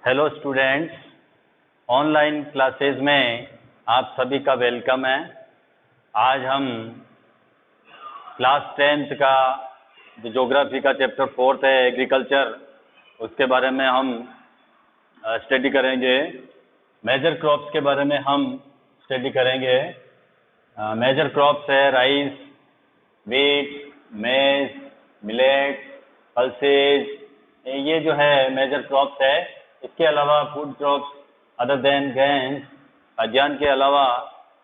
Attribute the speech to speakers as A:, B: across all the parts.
A: Hello students, online classes में आप सभी का वेलकम है। आज हम क्लास 10th का जो ज्योग्राफी का चैप्टर 4th है एग्रीकल्चर, उसके बारे में हम स्टडी करेंगे। मेजर क्रॉप्स के बारे में हम स्टडी करेंगे। मेजर क्रॉप्स है राइस, व्हीट, मेज, मिलेट, पल्सेज, ये जो है मेजर क्रॉप्स है। इसके अलावा food crops other than grains, खाद्यान्न के अलावा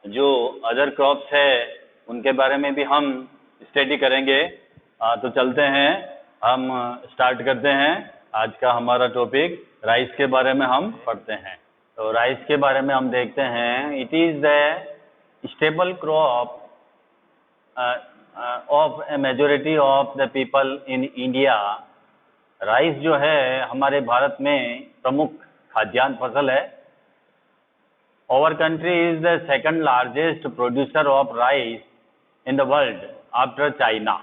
A: जो अदर क्रॉप्स है उनके बारे में भी हम स्टडी करेंगे। तो चलते हैं, हम स्टार्ट करते हैं। आज का हमारा टॉपिक राइस के बारे में हम पढ़ते हैं। तो राइस के बारे में हम देखते हैं। It is the stable crop of a majority of the people in India. Rice जो है हमारे भारत में प्रमुख खाद्यान्न फसल है। Our country is the second largest producer of rice in the world after China.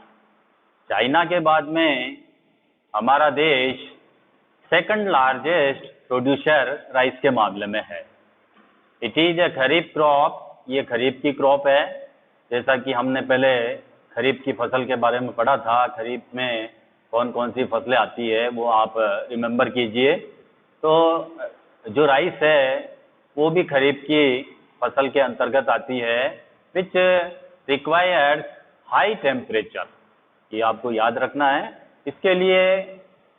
A: China के बाद में हमारा देश सेकंड लार्जेस्ट प्रोड्यूसर राइस के मामले में है। It is a kharif crop, ये खरीफ की क्रॉप है। जैसा कि हमने पहले खरीफ की फसल के बारे में पढ़ा था, खरीफ में कौन कौन सी फसलें आती है वो आप रिमेंबर कीजिए। तो जो राइस है वो भी खरीफ की फसल के अंतर्गत आती है, विच रिक्वायर्स हाई टेम्परेचर। ये आपको याद रखना है। इसके लिए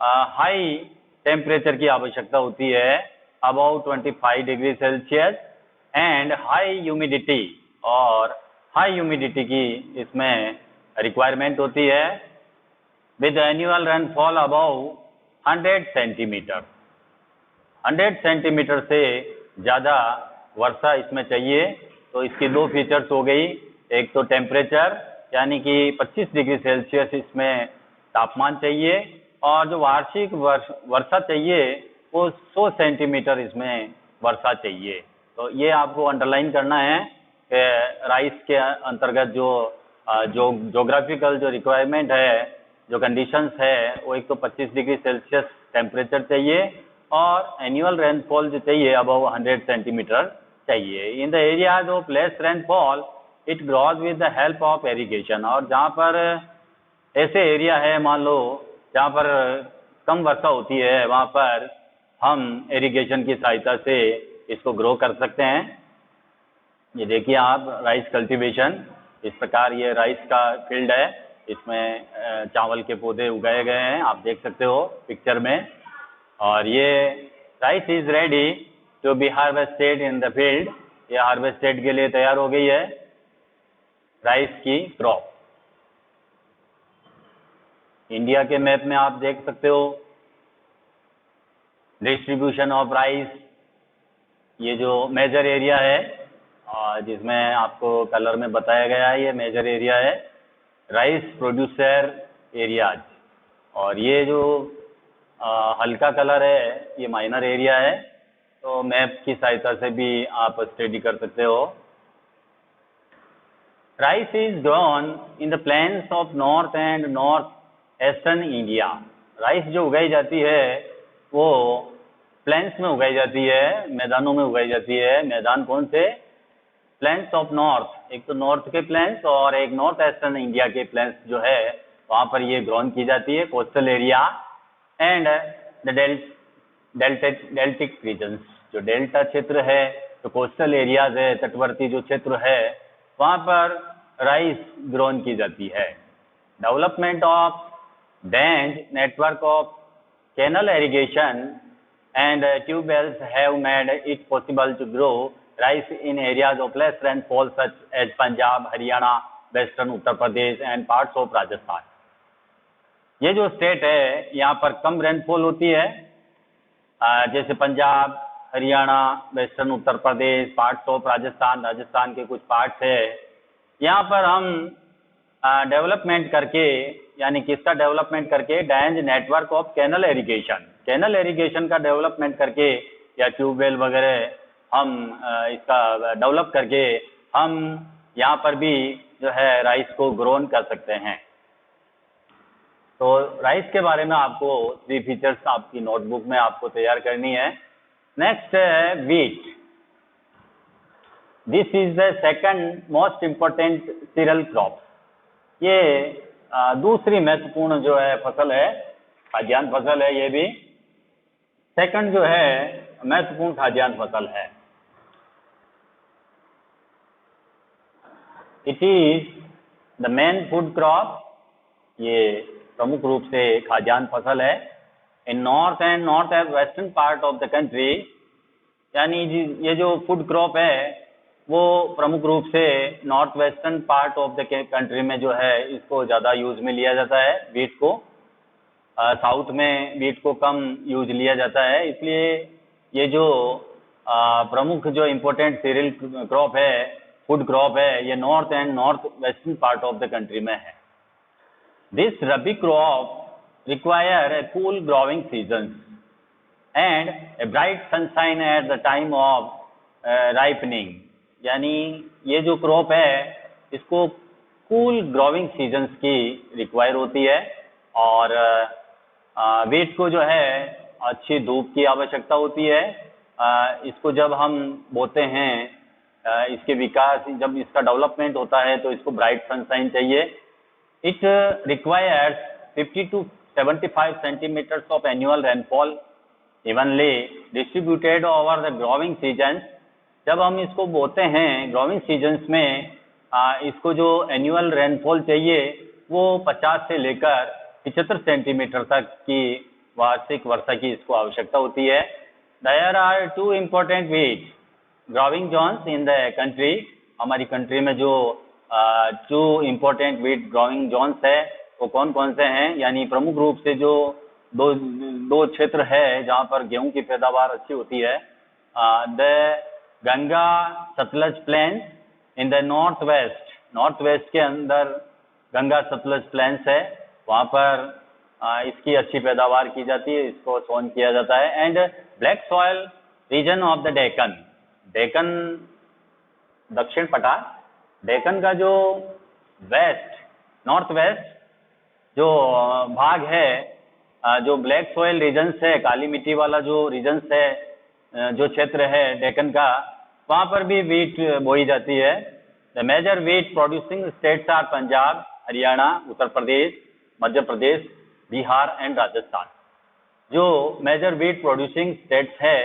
A: हाई टेम्परेचर की आवश्यकता होती है, about 25 degree Celsius, and high humidity, और हाई ह्यूमिडिटी की इसमें रिक्वायरमेंट होती है, with annual rainfall about 100 centimetre. 100 centimetre से ज़्यादा वर्षा इसमें चाहिए। तो इसकी दो फीचर्स हो गई, एक तो टेम्परेचर यानी कि 25 डिग्री सेल्सियस इसमें तापमान चाहिए, और जो वार्षिक वर्षा चाहिए वो 100 सेंटीमीटर इसमें वर्षा चाहिए। तो ये आपको अंडरलाइन करना है कि राइस के अंतर्गत जो ज्योग्राफिकल जो रिक्वायरमेंट है, जो कंडीशंस है, वो एक तो 25 डिग्री सेल्सियस टेम्परेचर चाहिए और एनुअल रेनफॉल जो चाहिए अबव 100 सेंटीमीटर चाहिए। In the areas of less rainfall it grows with the help of irrigation. और जहाँ पर ऐसे एरिया है, मान लो जहाँ पर कम वर्षा होती है, वहाँ पर हम इरिगेशन की सहायता से इसको ग्रो कर सकते हैं। ये देखिए आप, राइस कल्टीवेशन, इस प्रकार ये राइस का फील्ड है। इसमें चावल के पौधे उगाए गए हैं, आप देख सकते हो पिक्चर में। और ये rice is ready to be harvested in the field. ये हार्वेस्टेड के लिए तैयार हो गई है राइस की क्रॉप। इंडिया के मैप में आप देख सकते हो डिस्ट्रीब्यूशन ऑफ राइस। ये जो मेजर एरिया है और जिसमें आपको कलर में बताया गया है, ये मेजर एरिया है राइस प्रोड्यूसर एरियाज। और ये जो हल्का कलर है ये माइनर एरिया है। तो मैप की सहायता से भी आप स्टडी कर सकते हो। Rice is grown in the plains of north and north eastern India. Rice जो उगाई जाती है वो प्लेन्स में उगाई जाती है, मैदानों में उगाई जाती है। मैदान कौन से? प्लेन्स ऑफ नॉर्थ, एक तो नॉर्थ के प्लेन्स और एक नॉर्थ ईस्टर्न इंडिया के प्लेन्स जो है वहाँ पर ये ग्रोन की जाती है। Coastal area and the deltaic regions, जो डेल्टा क्षेत्र है, जो कोस्टल एरियाज है, तटवर्ती जो क्षेत्र है, वहाँ पर राइस ग्रोन की जाती है। Development of dense network of canal irrigation and tube wells have made it possible to grow rice in areas of less rainfall such as Punjab, Haryana, Western Uttar Pradesh and parts of Rajasthan। ये जो state है यहाँ पर कम rainfall होती है, जैसे Punjab, Haryana, western Uttar Pradesh, parts of Rajasthan, Rajasthan के कुछ पार्ट्स है। यहाँ पर हम डेवलपमेंट करके, यानी किसका डेवलपमेंट करके? Dense network of canal irrigation, canal irrigation का डेवलपमेंट करके या ट्यूबवेल वगैरह हम इसका डेवलप करके हम यहाँ पर भी जो है राइस को ग्रोन कर सकते हैं। तो राइस के बारे में आपको 3 फीचर्स आपकी नोटबुक में आपको तैयार करनी है। नेक्स्ट है wheat. This is the second most important cereal crop. ये दूसरी महत्वपूर्ण जो है फसल है, खाद्यान्न फसल है, ये भी सेकंड जो है महत्वपूर्ण खाद्यान्न फसल है. It is the main food crop. ये प्रमुख रूप से खाद्यान्न फसल है. In north and north western part of the country, यानी ये जो फूड क्रॉप है वो प्रमुख रूप से north western part of the country में जो है इसको ज़्यादा यूज में लिया जाता है, वीट को. साउथ में वीट को कम यूज लिया जाता है. इसलिए ये जो प्रमुख जो इम्पोर्टेंट सीरियल क्रॉप है, फूड क्रॉप है, ये north and north western part of the country में है. This rabi crop require a cool growing season and a bright sunshine at the time of ripening. यानी ये जो क्रॉप है इसको कूल ग्रोइंग सीजन्स की रिक्वायर होती है और वीट को जो है अच्छी धूप की आवश्यकता होती है. इसको जब हम बोते हैं, इसके विकास, जब इसका डेवलपमेंट होता है तो इसको ब्राइट सनशाइन चाहिए. It requires 50 to 75 centimetres of annual rainfall evenly distributed over the growing season. जब हम इसको बोते हैं ग्रोइंग सीजन्स में, इसको जो एनुअल रेनफॉल चाहिए वो 50 से लेकर 75 सेंटीमीटर तक की वार्षिक वर्षा की इसको आवश्यकता होती है. There are two important wheat growing zones in the country. हमारी कंट्री में जो two important wheat growing zones है वो कौन कौन से हैं, यानी प्रमुख रूप से जो दो क्षेत्र है जहाँ पर गेहूं की पैदावार अच्छी होती है. The Ganga Satluj plains in the north west के अंदर गंगा सतलज प्लेन्स है, वहाँ पर इसकी अच्छी पैदावार की जाती है, इसको सोन किया जाता है. And black soil region of the Deccan दक्षिण पठार, डेकन का जो नॉर्थ वेस्ट जो भाग है, जो ब्लैक सॉयल रीजन्स है, काली मिट्टी वाला जो रीजन्स है, जो क्षेत्र है डेकन का, वहाँ पर भी वीट बोई जाती है. The major wheat producing states are Punjab, Haryana, Uttar Pradesh, Madhya Pradesh, Bihar and Rajasthan. जो मेजर वीट प्रोड्यूसिंग स्टेट्स है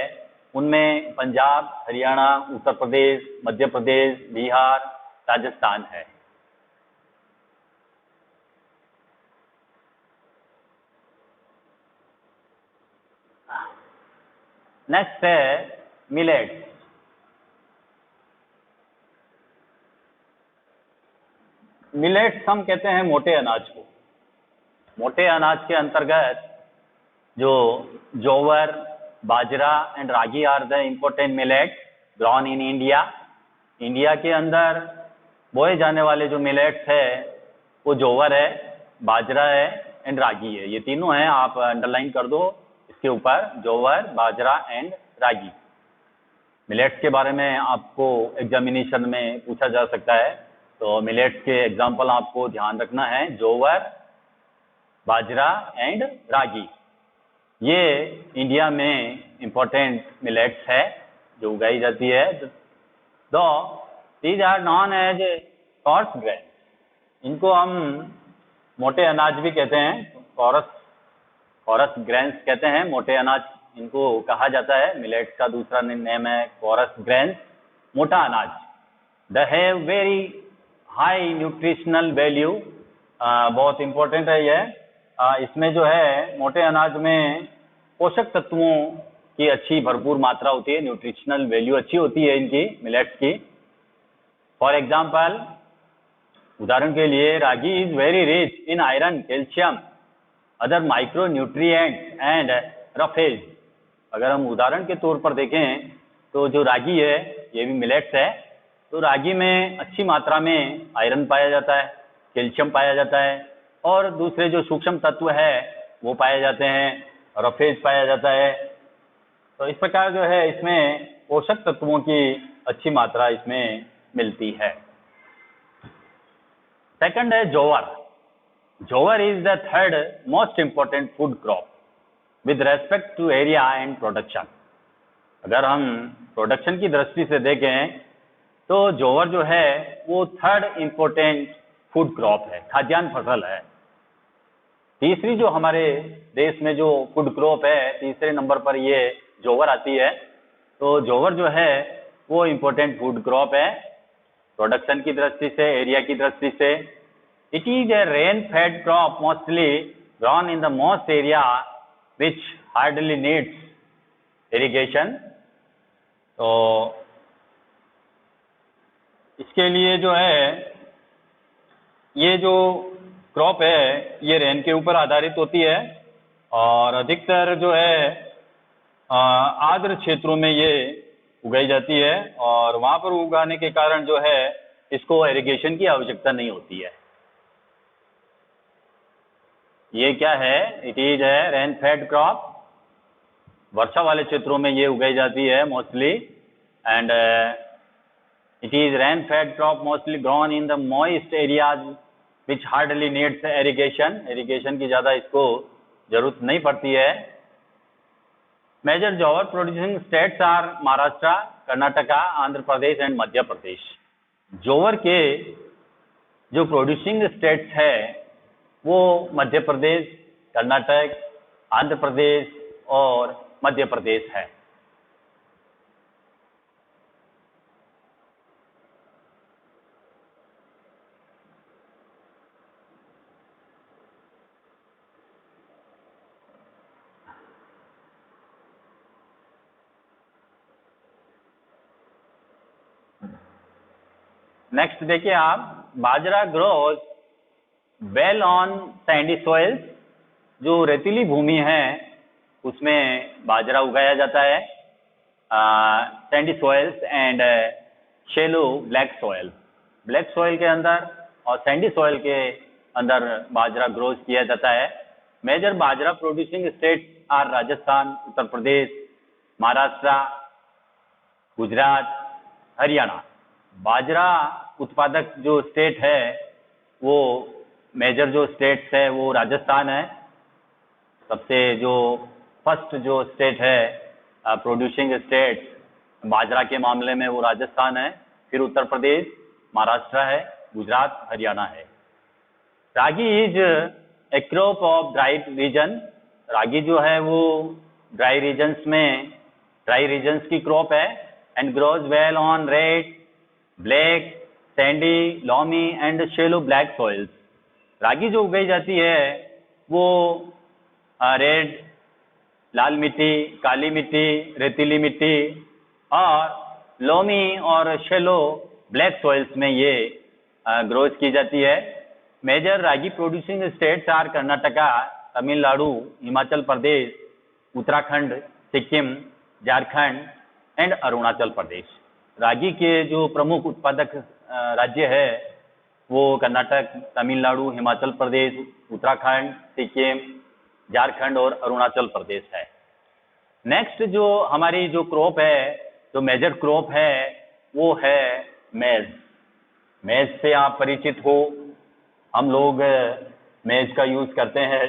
A: उनमें पंजाब, हरियाणा, उत्तर प्रदेश, मध्य प्रदेश, बिहार, राजस्थान है. नेक्स्ट है मिलेट्स. मिलेट्स हम कहते हैं मोटे अनाज को. मोटे अनाज के अंतर्गत जो jowar, bajra and ragi are the important millets grown in India. India के अंदर बोए जाने वाले जो मिलेट्स है वो जोवर है, बाजरा है एंड रागी है. ये तीनों हैं, आप अंडरलाइन कर दो इसके ऊपर, जोवर, बाजरा एंड रागी. मिलेट्स के बारे में आपको एग्जामिनेशन में पूछा जा सकता है, तो मिलेट्स के एग्जाम्पल आपको ध्यान रखना है, जोवर, बाजरा एंड रागी. ये इंडिया में इम्पोर्टेंट मिलेट्स है जो उगाई जाती है. दो these are known as coarse grain. इनको हम मोटे अनाज भी कहते हैं, कोरस ग्रेन्स कहते हैं, मोटे अनाज इनको कहा जाता है. मिलेट्स का दूसरा नेम है कोरस ग्रेन्स, मोटा अनाज. The have very high nutritional value. बहुत इम्पोर्टेंट है यह. इसमें जो है मोटे अनाज में पोषक तत्वों की अच्छी भरपूर मात्रा होती है, न्यूट्रिशनल वैल्यू अच्छी होती है इनकी, मिलेट्स की. फॉर एग्जाम्पल, उदाहरण के लिए, ragi is very rich in iron, calcium, other micro nutrients and roughage. अगर हम उदाहरण के तौर पर देखें तो जो रागी है, ये भी मिलेट्स है, तो रागी में अच्छी मात्रा में आयरन पाया जाता है, कैल्शियम पाया जाता है और दूसरे जो सूक्ष्म तत्व है वो पाए जाते हैं, रफेज पाया जाता है. तो इस प्रकार जो है इसमें पोषक तत्वों की अच्छी मात्रा इसमें मिलती है. सेकंड है जोवर. जोवर is the third most important food crop with respect to area and production. अगर हम प्रोडक्शन की दृष्टि से देखें तो जोवर जो है वो थर्ड इम्पोर्टेंट फूड क्रॉप है, खाद्यान्न फसल है। तीसरी जो हमारे देश में जो फूड क्रॉप है, तीसरे नंबर पर ये जोवर आती है। तो जोवर जो है वो इम्पोर्टेंट फूड क्रॉप है प्रोडक्शन की दृष्टि से, एरिया की दृष्टि से। It is A rain fed crop mostly grown in the most area which hardly needs irrigation. तो इसके लिए जो है ये जो क्रॉप है ये रेन के ऊपर आधारित होती है और अधिकतर जो है आर्द्र क्षेत्रों में ये उगाई जाती है और वहाँ पर उगाने के कारण जो है इसको इरिगेशन की आवश्यकता नहीं होती है। ये क्या है? इट इज है रेन फेड क्रॉप, वर्षा वाले क्षेत्रों में ये उगाई जाती है mostly. And it is rain fed crop mostly grown in the moist areas which hardly needs irrigation. Irrigation की ज़्यादा इसको जरूरत नहीं पड़ती है। Major jowar producing states are Maharashtra, Karnataka, Andhra Pradesh and Madhya Pradesh. Jowar के जो प्रोड्यूसिंग स्टेट्स है वो मध्य प्रदेश, कर्नाटक, आंध्र प्रदेश और मध्य प्रदेश है। नेक्स्ट देखिए आप, bajra grows well on sandy soils. जो रेतीली भूमि है उसमें बाजरा उगाया जाता है। Sandy soils and shallow black soil. Black soil के अंदर और सैंडी सॉइल के अंदर बाजरा ग्रोज किया जाता है। Major bajra producing states are Rajasthan, Uttar Pradesh, Maharashtra, Gujarat, Haryana. Bajra उत्पादक जो स्टेट है वो मेजर जो स्टेट्स है वो राजस्थान है, सबसे जो फर्स्ट जो स्टेट है प्रोड्यूसिंग स्टेट बाजरा के मामले में वो राजस्थान है। फिर उत्तर प्रदेश, महाराष्ट्र है, गुजरात, हरियाणा है। Ragi is a crop of dry region. Ragi जो है वो ड्राई रीजन्स की क्रॉप है and grows well on red, black, sandy, loamy and shallow black soils. Ragi जो उगाई जाती है वो रेड, लाल मिट्टी, काली मिट्टी, रेतीली मिट्टी और लोमी और शेलो ब्लैक सॉइल्स में ये ग्रोथ की जाती है। Major ragi producing states are Karnataka, Tamil Nadu, Himachal Pradesh, Uttarakhand, Sikkim, Jharkhand and Arunachal Pradesh. Ragi के जो प्रमुख उत्पादक राज्य है वो कर्नाटक, तमिलनाडु, हिमाचल प्रदेश, उत्तराखंड, सिक्किम, झारखंड और अरुणाचल प्रदेश है। नेक्स्ट जो हमारी जो क्रॉप है, जो मेजर क्रॉप है वो है मेज। मेज से आप परिचित हो, हम लोग मेज का यूज करते हैं।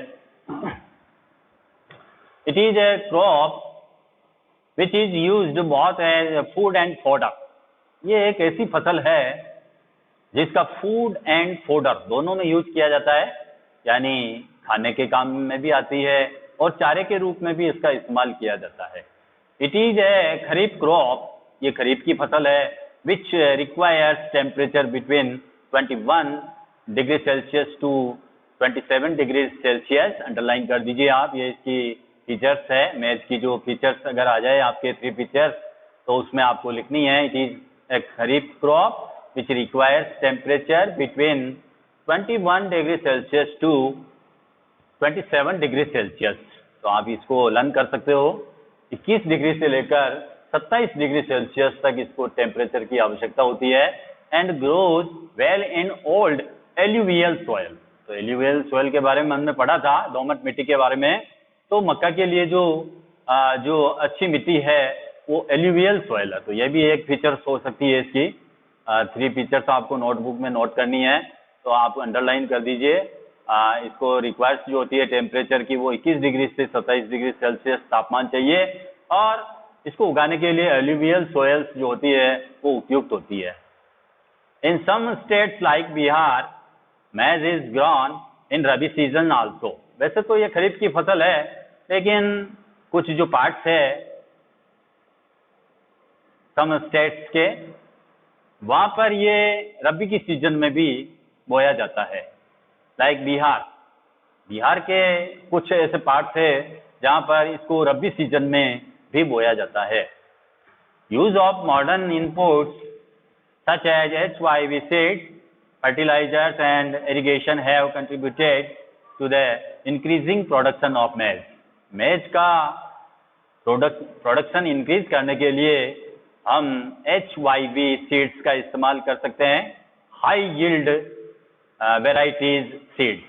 A: It is a crop which is used both as food and fodder. ये एक ऐसी फसल है जिसका फूड एंड फोडर दोनों में यूज किया जाता है, यानी खाने के काम में भी आती है और चारे के रूप में भी इसका इस्तेमाल किया जाता है। It is a kharif crop. ये खरीफ की फसल है which requires temperature between 21 degree Celsius to 27 degree Celsius. Underline कर दीजिए आप, ये इसकी फीचर्स है। मेज की जो फीचर्स अगर आ जाए आपके 3 फीचर्स तो उसमें आपको लिखनी है। It is a kharif crop which requires temperature between 21 degree Celsius to 27 degree Celsius. तो आप इसको लर्न कर सकते हो। 21 डिग्री से लेकर 27 डिग्री सेल्सियस तक इसको टेम्परेचर की आवश्यकता होती है। And grows well in old alluvial soil. तो एल्यूवियल सॉइल के बारे में हमने पढ़ा था, दोमट मिट्टी के बारे में। तो मक्का के लिए जो अच्छी मिट्टी है वो एल्यूवियल सॉइल है। तो ये भी एक फीचर्स हो सकती है इसकी। 3 फीचर्स आपको नोटबुक में नोट करनी है, तो आप अंडरलाइन कर दीजिए। इसको रिक्वायर्स जो होती है टेम्परेचर की वो 21 डिग्री से 27 डिग्री सेल्सियस तापमान चाहिए और इसको उगाने के लिए एल्यूवियल सोयल्स जो होती है वो उपयुक्त होती है। In some states like Bihar maize is grown in rabi season also. वैसे तो ये खरीफ की फसल है, लेकिन कुछ जो पार्ट्स है सम स्टेट्स के, वहां पर ये रबी की सीजन में भी बोया जाता है। लाइक बिहार के कुछ ऐसे पार्ट्स है जहां पर इसको रबी सीजन में भी बोया जाता है। Use of modern inputs such as HYV seeds, fertilizers and irrigation have contributed to the increasing production of maize. मेज का प्रोडक्शन इंक्रीज करने के लिए हम HYV सीड्स का इस्तेमाल कर सकते हैं, high yield varieties seeds.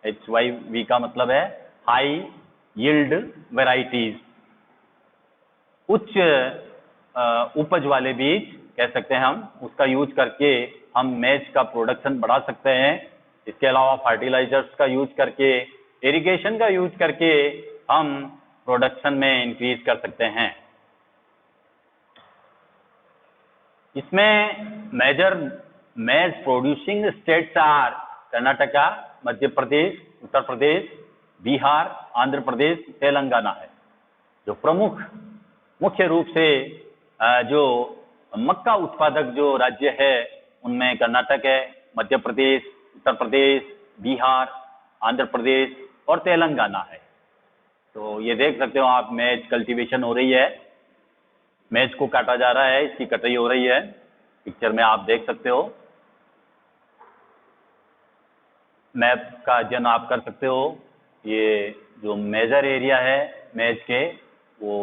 A: HYV का मतलब है हाई यील्ड वेराइटीज, उच्च उपज वाले बीज कह सकते हैं हम। उसका यूज करके हम मेज का प्रोडक्शन बढ़ा सकते हैं। इसके अलावा फर्टिलाइजर्स का यूज करके, इरिगेशन का यूज करके हम प्रोडक्शन में इंक्रीज कर सकते हैं। इसमें मेजर मेज producing states are Karnataka, Madhya Pradesh, Uttar Pradesh, Bihar, Andhra Pradesh, Telangana है। जो प्रमुख मुख्य रूप से जो मक्का उत्पादक जो राज्य है उनमें कर्नाटक है, मध्य प्रदेश, उत्तर प्रदेश, बिहार, आंध्र प्रदेश और तेलंगाना है। तो ये देख सकते हो आप, मेज कल्टीवेशन हो रही है, मेज को काटा जा रहा है, इसकी कटाई हो रही है, पिक्चर में आप देख सकते हो। मैप का अध्ययन आप कर सकते हो। ये जो मेजर एरिया है मेज के वो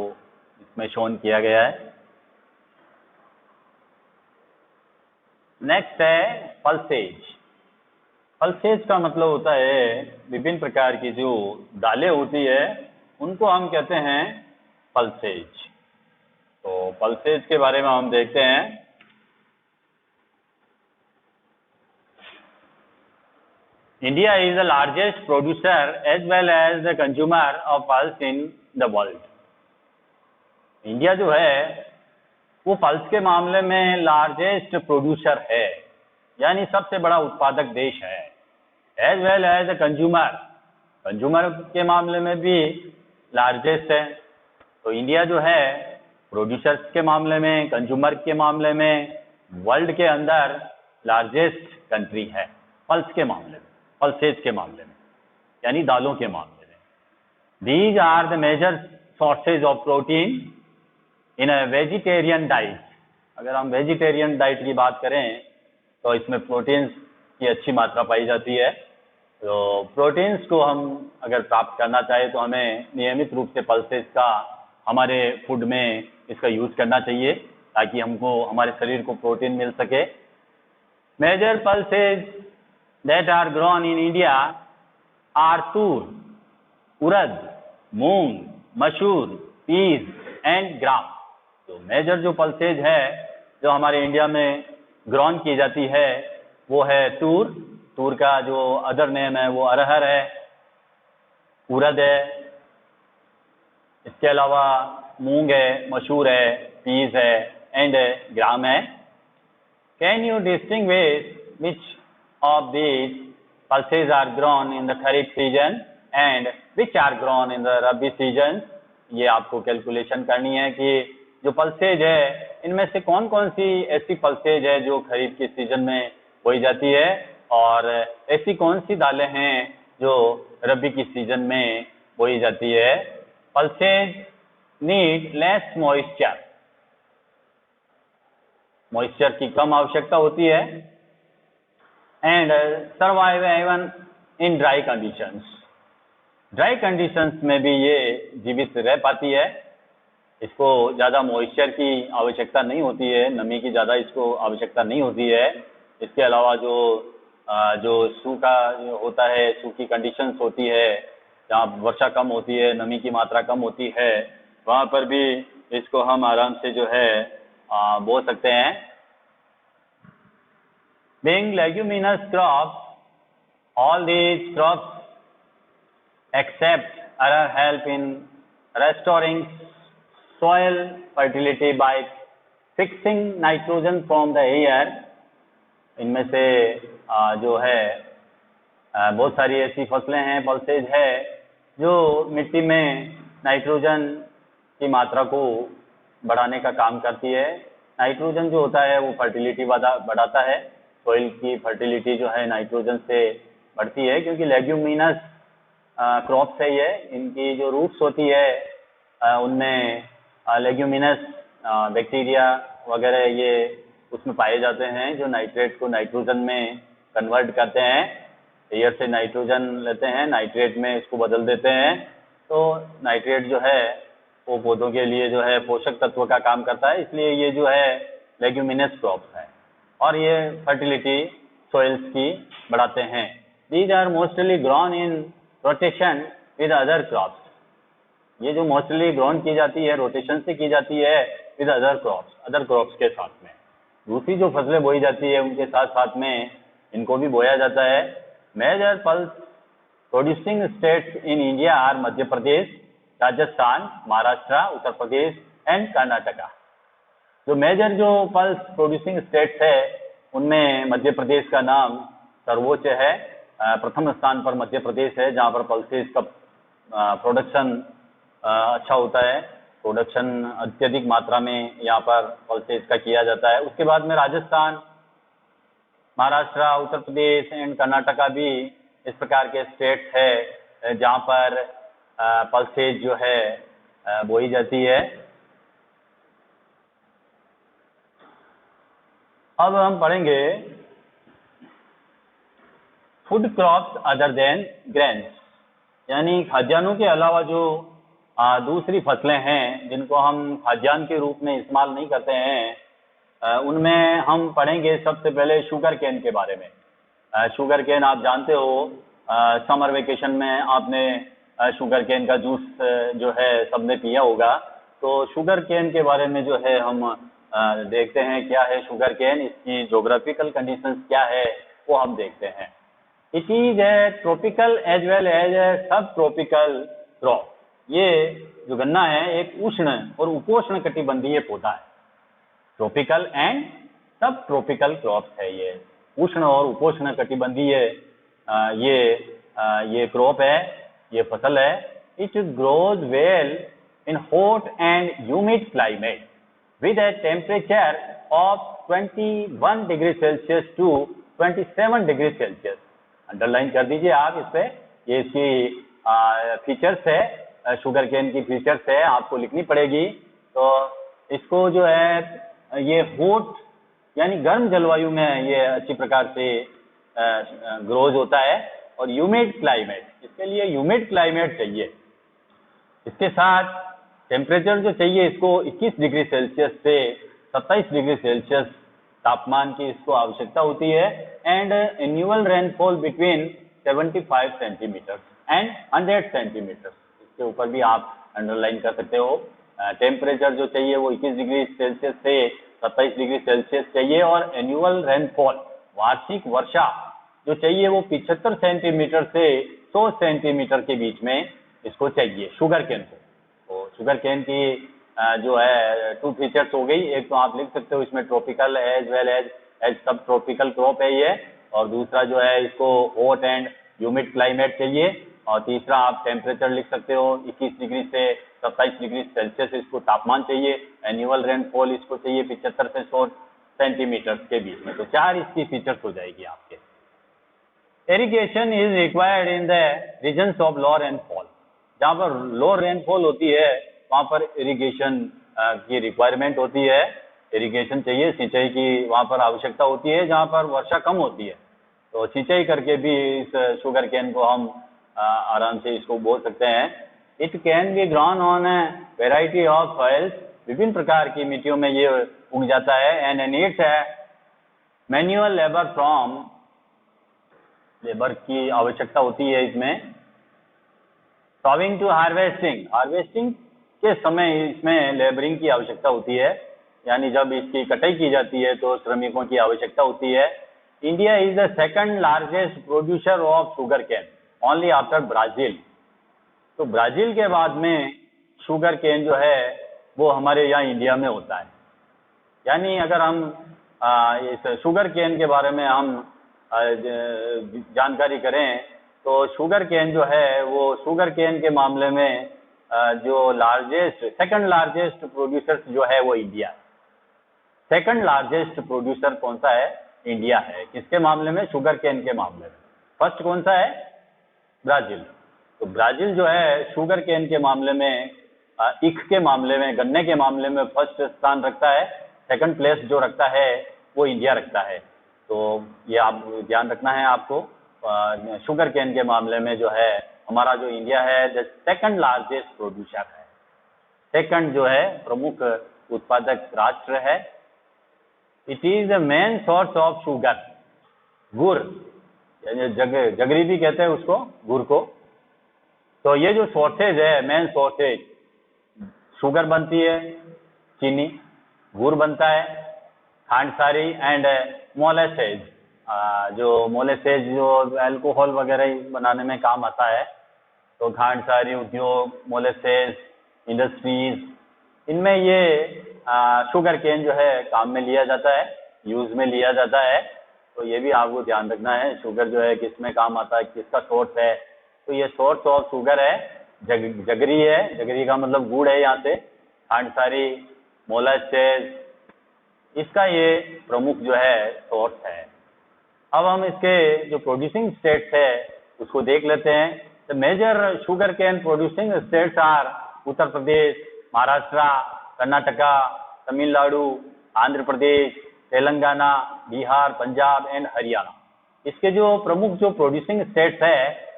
A: इसमें शोन किया गया है। नेक्स्ट है पल्सेज। पल्सेज का मतलब होता है विभिन्न प्रकार की जो दालें होती है उनको हम कहते हैं पल्सेज। तो पल्सेज के बारे में हम देखते हैं। India is the largest producer as well as the consumer of pulse in the world. India जो है वो पल्स के मामले में लार्जेस्ट प्रोड्यूसर है, यानी सबसे बड़ा उत्पादक देश है। As well as the consumer के मामले में भी लार्जेस्ट है। तो इंडिया जो है प्रोड्यूसर्स के मामले में, कंज्यूमर के मामले में वर्ल्ड के अंदर लार्जेस्ट कंट्री है पल्स के मामले में, पल्सेज के मामले में, यानी दालों के मामले में। These are the major sources of protein in a vegetarian diet. अगर हम वेजिटेरियन डाइट की बात करें तो इसमें प्रोटीन्स की अच्छी मात्रा पाई जाती है। तो प्रोटीन्स को हम अगर प्राप्त करना चाहें तो हमें नियमित रूप से पल्सेज का हमारे फूड में इसका यूज करना चाहिए ताकि हमको हमारे शरीर को प्रोटीन मिल सके। Major pulses that are grown in India are tur, urad, moong, masoor, peas and ग्राम। तो मेजर जो पल्सेज है जो हमारे इंडिया में ग्रोन की जाती है वो है तूर। तूर का जो अदर नेम है वो अरहर है, उड़द है, इसके अलावा मूंग है, मसूर है, पीज है एंड ग्राम है। Can you distinguish which of these pulses are grown in the kharif season and which are grown in the rabi season? ये आपको कैलकुलेशन करनी है कि जो पल्सेज है इनमें से कौन कौन सी ऐसी पल्सेज है जो खरीफ के सीजन में बोई जाती है और ऐसी कौन सी दालें हैं जो रबी की सीजन में बोई जाती है। पल्सेज नीड लेस मॉइस्चर की कम आवश्यकता होती है and survive even in dry conditions. Dry conditions में भी ये जीवित रह पाती है। इसको ज़्यादा मॉइस्चर की आवश्यकता नहीं होती है, नमी की ज़्यादा इसको आवश्यकता नहीं होती है। इसके अलावा जो सूखा होता है, सूखी कंडीशंस होती है जहाँ वर्षा कम होती है, नमी की मात्रा कम होती है, वहाँ पर भी इसको हम आराम से जो है बो सकते हैं। Being leguminous crops, all these crops except other help in restoring soil fertility by fixing nitrogen from the air। इनमें से जो है बहुत सारी ऐसी फसलें हैं, पल्सेज है जो मिट्टी में नाइट्रोजन की मात्रा को बढ़ाने का काम करती है। नाइट्रोजन जो होता है वो फर्टिलिटी बढ़ाता है। सॉइल की फर्टिलिटी जो है नाइट्रोजन से बढ़ती है, क्योंकि लेग्यूमिनस क्रॉप्स है ये। इनकी जो रूट्स होती है उनमें लेग्यूमिनस बैक्टीरिया वगैरह ये उसमें पाए जाते हैं, जो नाइट्रेट को नाइट्रोजन में कन्वर्ट करते हैं। एयर से नाइट्रोजन लेते हैं, नाइट्रेट में इसको बदल देते हैं। तो नाइट्रेट जो है वो पौधों के लिए जो है पोषक तत्व का काम करता है, इसलिए ये जो है लेग्यूमिनस क्रॉप्स है और ये फर्टिलिटी सॉइल्स की बढ़ाते हैं। These are mostly grown in rotation with other crops. ये जो मोस्टली ग्रोन की जाती है रोटेशन से की जाती है विद अदर क्रॉप्स के साथ में। दूसरी जो फसलें बोई जाती है उनके साथ साथ में इनको भी बोया जाता है। Major pulse producing states in India are Madhya Pradesh, Rajasthan, Maharashtra, Uttar Pradesh and Karnataka. जो मेजर जो पल्स प्रोड्यूसिंग स्टेट्स है उनमें मध्य प्रदेश का नाम सर्वोच्च है। प्रथम स्थान पर मध्य प्रदेश है, जहाँ पर पल्सेस का प्रोडक्शन अच्छा होता है। प्रोडक्शन अत्यधिक मात्रा में यहाँ पर पल्सेस का किया जाता है। उसके बाद में राजस्थान, महाराष्ट्र, उत्तर प्रदेश एंड कर्नाटका भी इस प्रकार के स्टेट्स है जहाँ पर पल्सेज जो है बोई जाती है। अब हम पढ़ेंगे food crops other than grains, यानी खाद्यान्नों के अलावा जो दूसरी फसलें हैं जिनको हम खाद्यान्न के रूप में इस्तेमाल नहीं करते हैं, उनमें हम पढ़ेंगे सबसे पहले शुगर केन के बारे में। शुगर केन आप जानते हो, समर वेकेशन में आपने शुगर केन का जूस जो है सबने पिया होगा। तो शुगर केन के बारे में जो है हम देखते हैं क्या है शुगर केन, इसकी जोग्राफिकल कंडीशंस क्या है वो हम देखते हैं। It is a tropical as well as a subtropical crop. ये जो गन्ना है एक उष्ण और उपोष्ण कटिबंधीय पौधा है। ट्रॉपिकल एंड सब ट्रॉपिकल क्रॉप्स है ये, उष्ण और उपोष्ण कटिबंधीय ये क्रॉप है, ये फसल है। It grows well in hot and humid climate with a temperature of 21 degree Celsius to 27 degree Celsius. Underline कर दीजिए आप इस पे, ये इसकी फीचर्स है, शुगर केन की फीचर्स है, आपको लिखनी पड़ेगी। तो इसको जो है ये हॉट यानी गर्म जलवायु में ये अच्छी प्रकार से ग्रोज होता है। और ह्यूमिड क्लाइमेट, इसके लिए ह्यूमिड क्लाइमेट चाहिए। इसके साथ टेम्परेचर जो चाहिए इसको 21 डिग्री सेल्सियस से 27 डिग्री सेल्सियस तापमान की इसको आवश्यकता होती है। And annual rainfall between 75 centimetre and 100 centimetre, इसके ऊपर भी आप अंडरलाइन कर सकते हो। टेम्परेचर जो चाहिए वो 21 डिग्री सेल्सियस से 27 डिग्री सेल्सियस चाहिए। और एन्युअल रेनफॉल, वार्षिक वर्षा जो चाहिए वो 75 सेंटीमीटर से 100 सेंटीमीटर के बीच में इसको चाहिए शुगर केन को। तो शुगर केन की जो है 2 फीचर्स हो गई। एक तो आप लिख सकते हो इसमें ट्रॉपिकल एज वेल एज सब ट्रॉपिकल क्रॉप है ये, और दूसरा जो है इसको हॉट एंड ह्यूमिड क्लाइमेट चाहिए। और तीसरा आप टेम्परेचर लिख सकते हो 21 डिग्री से 27 डिग्री सेल्सियस इसको तापमान चाहिए। एनुअल रेनफॉल इसको चाहिए 75 से 100 सेंटीमीटर के बीच में। तो 4 इसकी फीचर्स हो जाएगी आपके। Irrigation is required in the regions of low rainfall. जहाँ पर लो रेनफॉल होती है वहाँ पर इरिगेशन की रिक्वायरमेंट होती है। इरिगेशन चाहिए, सिंचाई की वहाँ पर आवश्यकता होती है। जहाँ पर वर्षा कम होती है तो सिंचाई करके भी इस शुगर केन को हम आराम से इसको बोल सकते हैं। It can be grown on a variety of soils, विभिन्न प्रकार की मिट्टियों में ये उग जाता है। एंड नीड्स है मैनुअल लेबर की आवश्यकता होती है इसमें। सॉविंग टू हार्वेस्टिंग, हार्वेस्टिंग के समय इसमें लेबरिंग की आवश्यकता होती है, यानी जब इसकी कटाई की जाती है तो श्रमिकों की आवश्यकता होती है। India is the second largest producer of sugarcane only after Brazil. तो ब्राजील के बाद में शुगर केन जो है वो हमारे यहाँ इंडिया में होता है। यानी अगर हम इस शुगर केन के बारे में हम जानकारी करें तो शुगर केन जो है वो शुगर केन के मामले में जो सेकंड लार्जेस्ट प्रोड्यूसर जो है वो इंडिया है। सेकंड लार्जेस्ट प्रोड्यूसर कौन सा है? इंडिया है। किसके मामले में? शुगर केन के मामले में। फर्स्ट कौन सा है? ब्राजील। तो ब्राजील जो है शुगर केन के मामले में, ईख के मामले में, गन्ने के मामले में फर्स्ट स्थान रखता है। सेकंड प्लेस जो रखता है वो इंडिया रखता है। तो ये आप ध्यान रखना है आपको। शुगर केन के मामले में जो है हमारा जो इंडिया है द सेकंड लार्जेस्ट प्रोड्यूसर है, सेकंड जो है प्रमुख उत्पादक राष्ट्र है। It is the main source of sugar, गुड़, जगरी भी कहते हैं उसको, गुड़ को। तो ये जो सोर्सेज है, मेन सोर्सेज, शुगर बनती है, चीनी, गुड़ बनता है, खांडसारी एंड मोलेसेज। जो मोलेसेज जो अल्कोहल वगैरह बनाने में काम आता है, तो खांडसारी उद्योग, मोलेसेज इंडस्ट्रीज, इनमें ये शुगर केन जो है काम में लिया जाता है, यूज में लिया जाता है। तो ये भी आपको ध्यान रखना है, शुगर जो है किस में काम आता है, किसका सोर्स है। तो ये सोर्स ऑफ शुगर है, जगरी है, जगरी का मतलब गुड़ है यहाँ से, खांडसारी, मोलासेस, इसका ये प्रमुख जो है सोर्स है। अब हम इसके जो प्रोड्यूसिंग स्टेट्स है उसको देख लेते हैं। The major sugarcane producing states are Uttar Pradesh, Maharashtra, Karnataka, Tamil Nadu, Andhra Pradesh, Telangana, Bihar, Punjab and Haryana. इसके जो प्रमुख जो प्रोड्यूसिंग स्टेट्स है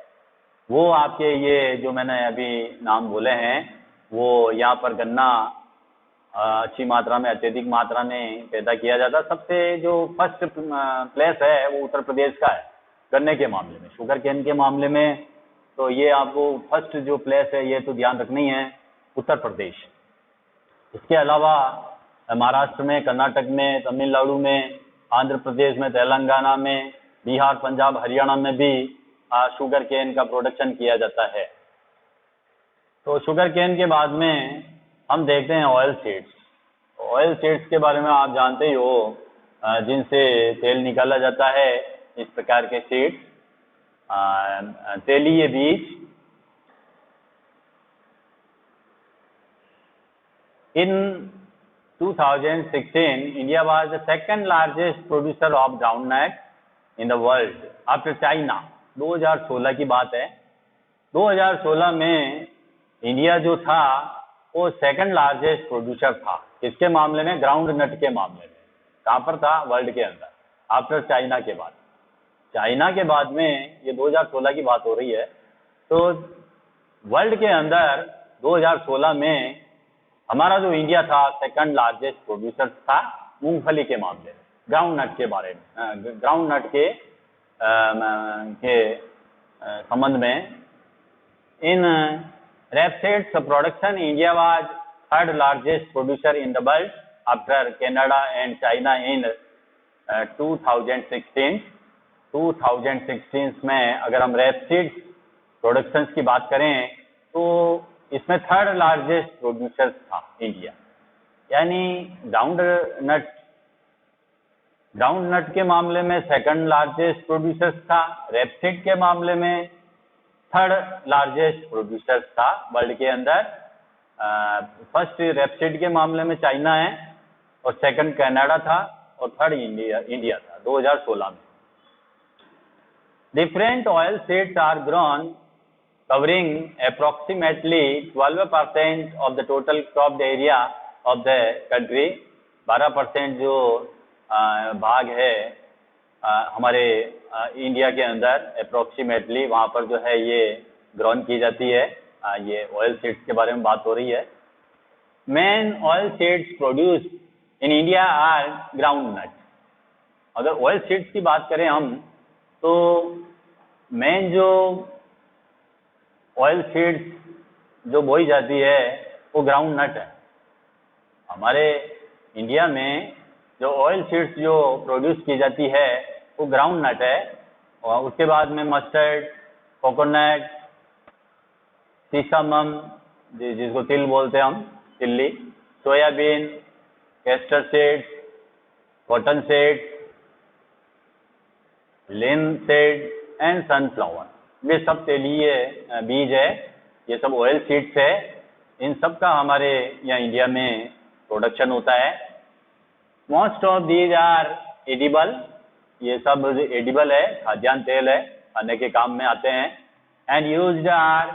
A: वो आपके ये जो मैंने अभी नाम बोले हैं, वो यहाँ पर गन्ना अच्छी मात्रा में, अत्यधिक मात्रा में पैदा किया जाता है। सबसे जो फर्स्ट प्लेस है वो उत्तर प्रदेश का है गन्ने के मामले में, शुगर केन के मामले में। तो ये आपको फर्स्ट जो प्लेस है ये तो ध्यान रखनी है, उत्तर प्रदेश। इसके अलावा महाराष्ट्र में, कर्नाटक में, तमिलनाडु में, आंध्र प्रदेश में, तेलंगाना में, बिहार, पंजाब, हरियाणा में भी शुगर केन का प्रोडक्शन किया जाता है। तो शुगर केन के बाद में हम देखते हैं ऑयल सीड्स। ऑयल सीड्स के बारे में आप जानते ही हो, जिनसे तेल निकाला जाता है, इस प्रकार के सीड्स, तेलीय बीज। In 2016, India was the second largest producer of groundnut in the world after China। 2016 की बात है। 2016 में इंडिया जो था वो सेकंड लार्जेस्ट प्रोड्यूसर था। किसके मामले में? ग्राउंड नट के मामले में। कहाँ पर था? वर्ल्ड के अंदर, आफ्टर चाइना के बाद। चाइना के बाद में ये 2016 की बात हो रही है। तो वर्ल्ड के अंदर 2016 में हमारा जो इंडिया था सेकंड लार्जेस्ट प्रोड्यूसर था मूंगफली के मामले में, ग्राउंड नट के बारे में, ग्राउंड नट के संबंध में। In rapeseeds production India was third largest producer in the world after Canada and China in 2016। 2016 में अगर हम रेपसीड्स प्रोडक्शंस की बात करें तो इसमें थर्ड लार्जेस्ट प्रोड्यूसर था इंडिया। यानी ग्राउंड नट के मामले में सेकंड लार्जेस्ट प्रोड्यूसर था, रेपसीड के मामले में थर्ड लार्जेस्ट प्रोड्यूसर था वर्ल्ड के अंदर। फर्स्ट रेपसीड के मामले में चाइना है और सेकंड कनाडा था और थर्ड इंडिया था 2016 में। Different oil seeds are grown covering approximately 12% of the total cropped area of the country। 12% जो भाग है हमारे इंडिया के अंदर अप्रोक्सीमेटली, वहाँ पर जो है ये ग्रोन की जाती है। ये ऑयल सीड्स के बारे में बात हो रही है। Main oil seeds produce in India are groundnut. अगर ऑयल सीड्स की बात करें हम तो मेन जो ऑयल सीड्स जो बोई जाती है वो ग्राउंड नट है। हमारे इंडिया में जो ऑयल सीड्स जो प्रोड्यूस की जाती है वो ग्राउंड नट है, और उसके बाद में मस्टर्ड, कोकोनट, सीसमम जिसको तिल बोलते हैं हम, तिल्ली, soybean, castor seeds, cotton seeds, linseed and sunflower. ये सब तेलीय बीज है, ये सब ऑयल सीड्स है। इन सब का हमारे यहाँ इंडिया में प्रोडक्शन होता है। Most of these are edible, ये सब एडिबल है, खाद्यान्न तेल है, खाने के काम में आते हैं। And used are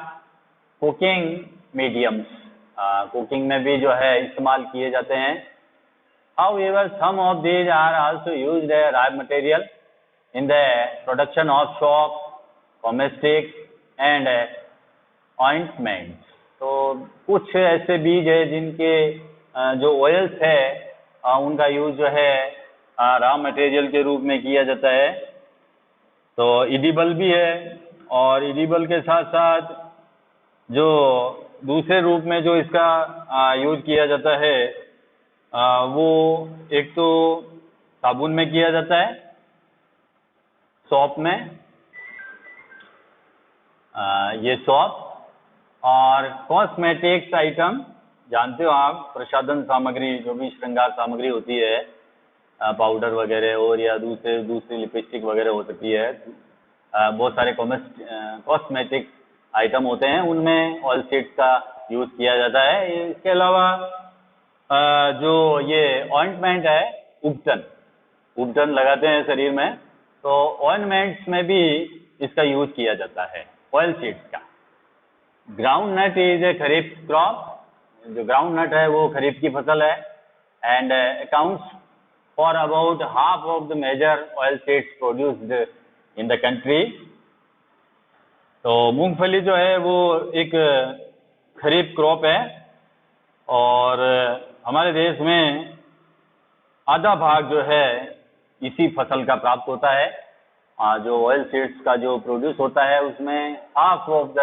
A: cooking mediums, cooking में भी जो है इस्तेमाल किए जाते हैं। However, some of these are also used as raw material in the production of soap, cosmetics and ointments। तो कुछ ऐसे बीज है जिनके जो ऑयल्स है उनका यूज जो है रॉ मटेरियल के रूप में किया जाता है। तो एडिबल भी है, और एडिबल के साथ साथ जो दूसरे रूप में जो इसका यूज किया जाता है वो एक तो साबुन में किया जाता है, सौंफ में, ये सौंफ, और कॉस्मेटिक्स आइटम जानते हो आप, प्रसाधन सामग्री, जो भी श्रृंगार सामग्री होती है, पाउडर वगैरह और या दूसरी लिपस्टिक वगैरह हो सकती है, बहुत सारे कॉस्मेटिक्स आइटम होते हैं, उनमें ऑयल सीड्स का यूज़ किया जाता है। इसके अलावा जो ये ऑइंटमेंट है, उपटन लगाते हैं शरीर में, तो ऑइंटमेंट्स में भी इसका यूज किया जाता है ऑयल सीड्स का। Groundnut is a kharif crop, जो ग्राउंड नट है वो खरीफ की फसल है। And accounts for about half of the major oil seeds produced in the country. तो मूंगफली जो है वो एक खरीफ क्रॉप है, और हमारे देश में आधा भाग जो है इसी फसल का प्राप्त होता है। जो ऑयल सीड्स का जो प्रोड्यूस होता है उसमें half of the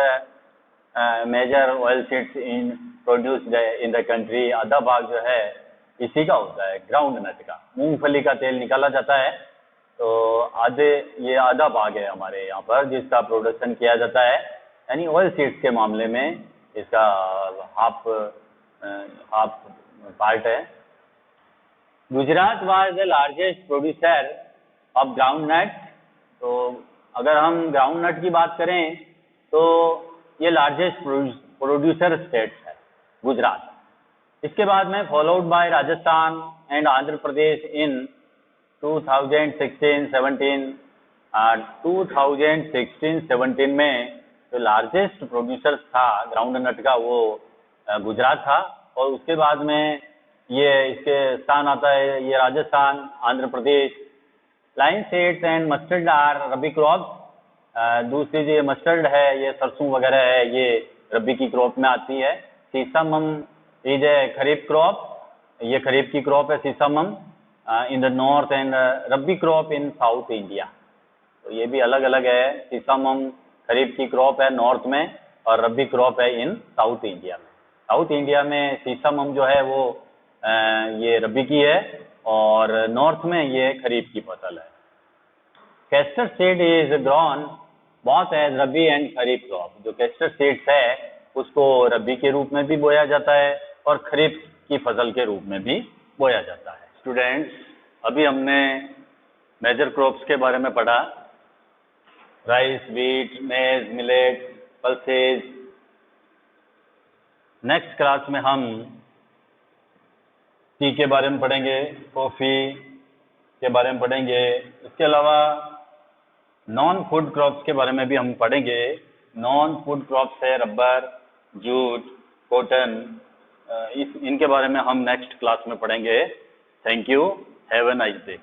A: major oil seeds in produced in the country, आधा भाग जो है इसी का होता है, ग्राउंड नट का। मूंगफली का तेल निकाला जाता है, तो ये आधा भाग है हमारे यहाँ पर जिसका प्रोडक्शन किया जाता है, यानी ऑयल सीड्स के मामले में इसका हाफ पार्ट है। Gujarat was the largest producer of groundnut. तो अगर हम ग्राउंड नट की बात करें तो ये लार्जेस्ट प्रोड्यूसर स्टेट्स है गुजरात। इसके बाद में followed by Rajasthan and Andhra Pradesh in 2016-17। 2016-17 में जो लार्जेस्ट प्रोड्यूसर था ग्राउंड नट का वो गुजरात था, और उसके बाद में ये इसके स्थान आता है ये Rajasthan, Andhra Pradesh. Linseeds and mustard are rabi crop. दूसरी जो मस्टर्ड है, ये सरसों वगैरह है, ये रबी की क्रॉप में आती है। सीसमम इज ए खरीफ क्रॉप, ये खरीफ की क्रॉप है sesamum in the north, and rabi crop in south India. तो ये भी अलग अलग है, सीसमम खरीफ की क्रॉप है नॉर्थ में, और रबी क्रॉप है इन साउथ इंडिया में। साउथ इंडिया में सीसमम जो है वो ये रबी की है, और नॉर्थ में ये खरीफ की फसल है। Castor seed is grown both as rabi and kharif crop. जो कैस्टर सीड्स है उसको रबी के रूप में भी बोया जाता है और खरीफ की फसल के रूप में भी बोया जाता है। स्टूडेंट्स, अभी हमने मेजर क्रॉप्स के बारे में पढ़ा, राइस, व्हीट, मेज, मिलेट, पल्सेज। नेक्स्ट क्लास में हम टी के बारे में पढ़ेंगे, कॉफ़ी के बारे में पढ़ेंगे। इसके अलावा नॉन फूड क्रॉप्स के बारे में भी हम पढ़ेंगे। नॉन फूड क्रॉप्स है रबर, जूट, कॉटन, इनके बारे में हम नेक्स्ट क्लास में पढ़ेंगे। Thank you, have a nice day.